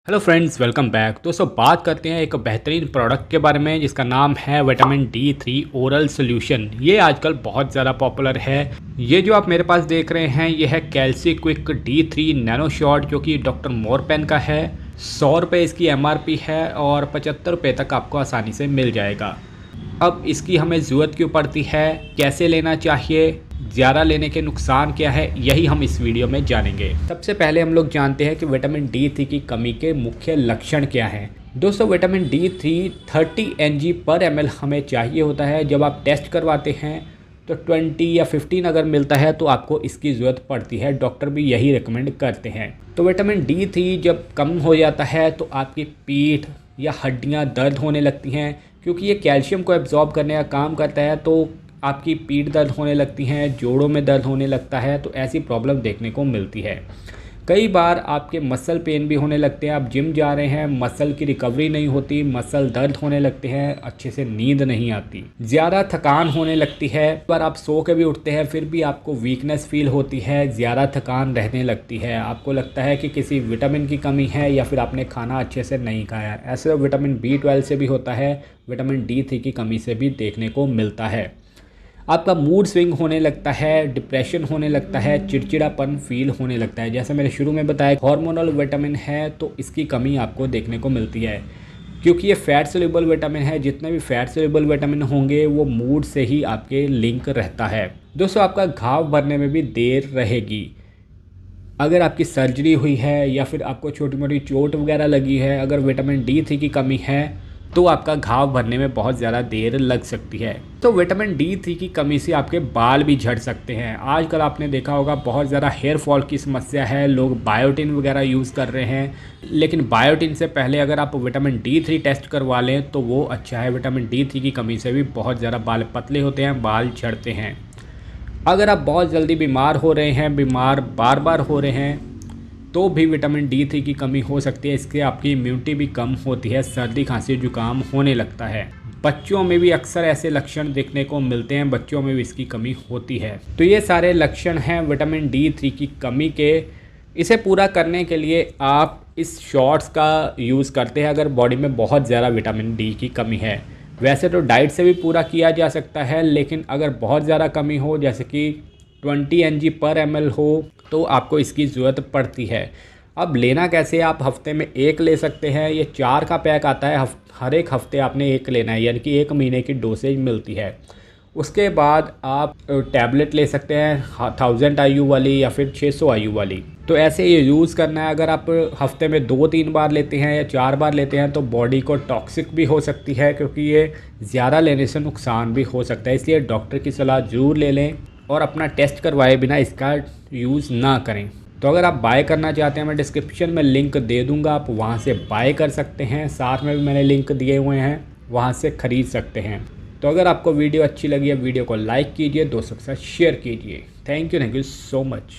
Hello friends, welcome back. दोस्तों बात करते हैं एक बेहतरीन प्रोडक्ट के बारे में जिसका नाम है विटामिन D3 ओरल सॉल्यूशन। ये आजकल बहुत ज़्यादा पॉपुलर है। ये जो आप मेरे पास देख रहे हैं ये है कैल्सी क्विक D3 नैनो शॉट जो कि डॉक्टर मोरपेन का है। 100 रुपये इसकी MRP है और 75 रुपये तक आपको आसानी से मिल जाएगा। अब इसकी हमें ज़रूरत क्यों पड़ती है, कैसे लेना चाहिए, ज़्यादा लेने के नुकसान क्या है, यही हम इस वीडियो में जानेंगे। सबसे पहले हम लोग जानते हैं कि विटामिन D3 की कमी के मुख्य लक्षण क्या हैं। दोस्तों विटामिन D3 30 mg पर ml हमें चाहिए होता है। जब आप टेस्ट करवाते हैं तो 20 या 15 अगर मिलता है तो आपको इसकी ज़रूरत पड़ती है। डॉक्टर भी यही रिकमेंड करते हैं। तो विटामिन D3 जब कम हो जाता है तो आपकी पीठ या हड्डियाँ दर्द होने लगती हैं, क्योंकि ये कैल्शियम को एब्जॉर्ब करने का काम करता है। तो आपकी पीठ दर्द होने लगती हैं, जोड़ों में दर्द होने लगता है। तो ऐसी प्रॉब्लम देखने को मिलती है। कई बार आपके मसल पेन भी होने लगते हैं। आप जिम जा रहे हैं, मसल की रिकवरी नहीं होती, मसल दर्द होने लगते हैं, अच्छे से नींद नहीं आती, ज़्यादा थकान होने लगती है। पर आप सो के भी उठते हैं फिर भी आपको वीकनेस फील होती है, ज़्यादा थकान रहने लगती है। आपको लगता है कि किसी विटामिन की कमी है या फिर आपने खाना अच्छे से नहीं खाया। ऐसे विटामिन B12 से भी होता है, विटामिन D3 की कमी से भी देखने को मिलता है। आपका मूड स्विंग होने लगता है, डिप्रेशन होने लगता है, चिड़चिड़ापन फील होने लगता है। जैसे मैंने शुरू में बताया हार्मोनल विटामिन है तो इसकी कमी आपको देखने को मिलती है, क्योंकि ये फैट सोल्यूबल विटामिन है। जितने भी फैट सोल्यूबल विटामिन होंगे वो मूड से ही आपके लिंक रहता है। दोस्तों आपका घाव भरने में भी देर रहेगी। अगर आपकी सर्जरी हुई है या फिर आपको छोटी मोटी चोट वगैरह लगी है, अगर विटामिन D3 की कमी है तो आपका घाव भरने में बहुत ज़्यादा देर लग सकती है। तो विटामिन D3 की कमी से आपके बाल भी झड़ सकते हैं। आजकल आपने देखा होगा बहुत ज़्यादा हेयर फॉल की समस्या है, लोग बायोटिन वगैरह यूज़ कर रहे हैं। लेकिन बायोटिन से पहले अगर आप विटामिन D3 टेस्ट करवा लें तो वो अच्छा है। विटामिन D3 की कमी से भी बहुत ज़्यादा बाल पतले होते हैं, बाल झड़ते हैं। अगर आप बहुत जल्दी बीमार हो रहे हैं, बीमार बार बार हो रहे हैं, तो भी विटामिन D3 की कमी हो सकती है। इससे आपकी इम्यूनिटी भी कम होती है, सर्दी खांसी जुकाम होने लगता है। बच्चों में भी अक्सर ऐसे लक्षण देखने को मिलते हैं, बच्चों में भी इसकी कमी होती है। तो ये सारे लक्षण हैं विटामिन D3 की कमी के। इसे पूरा करने के लिए आप इस शॉट्स का यूज़ करते हैं अगर बॉडी में बहुत ज़्यादा विटामिन D की कमी है। वैसे तो डाइट से भी पूरा किया जा सकता है, लेकिन अगर बहुत ज़्यादा कमी हो, जैसे कि 20 mg पर ml हो, तो आपको इसकी ज़रूरत पड़ती है। अब लेना कैसे, आप हफ्ते में एक ले सकते हैं। ये 4 का पैक आता है, हर एक हफ्ते आपने एक लेना है, यानी कि 1 महीने की डोसेज मिलती है। उसके बाद आप टैबलेट ले सकते हैं 1000 IU वाली या फिर 600 IU वाली। तो ऐसे ये यूज़ करना है। अगर आप हफ्ते में 2-3 बार लेते हैं या 4 बार लेते हैं तो बॉडी को टॉक्सिक भी हो सकती है, क्योंकि ये ज़्यादा लेने से नुकसान भी हो सकता है। इसलिए डॉक्टर की सलाह ज़रूर ले लें और अपना टेस्ट करवाए बिना इसका यूज़ ना करें। तो अगर आप बाय करना चाहते हैं, मैं डिस्क्रिप्शन में लिंक दे दूंगा, आप वहां से बाय कर सकते हैं। साथ में भी मैंने लिंक दिए हुए हैं, वहां से ख़रीद सकते हैं। तो अगर आपको वीडियो अच्छी लगी है, वीडियो को लाइक कीजिए, दोस्तों के साथ शेयर कीजिए। Thank you so much.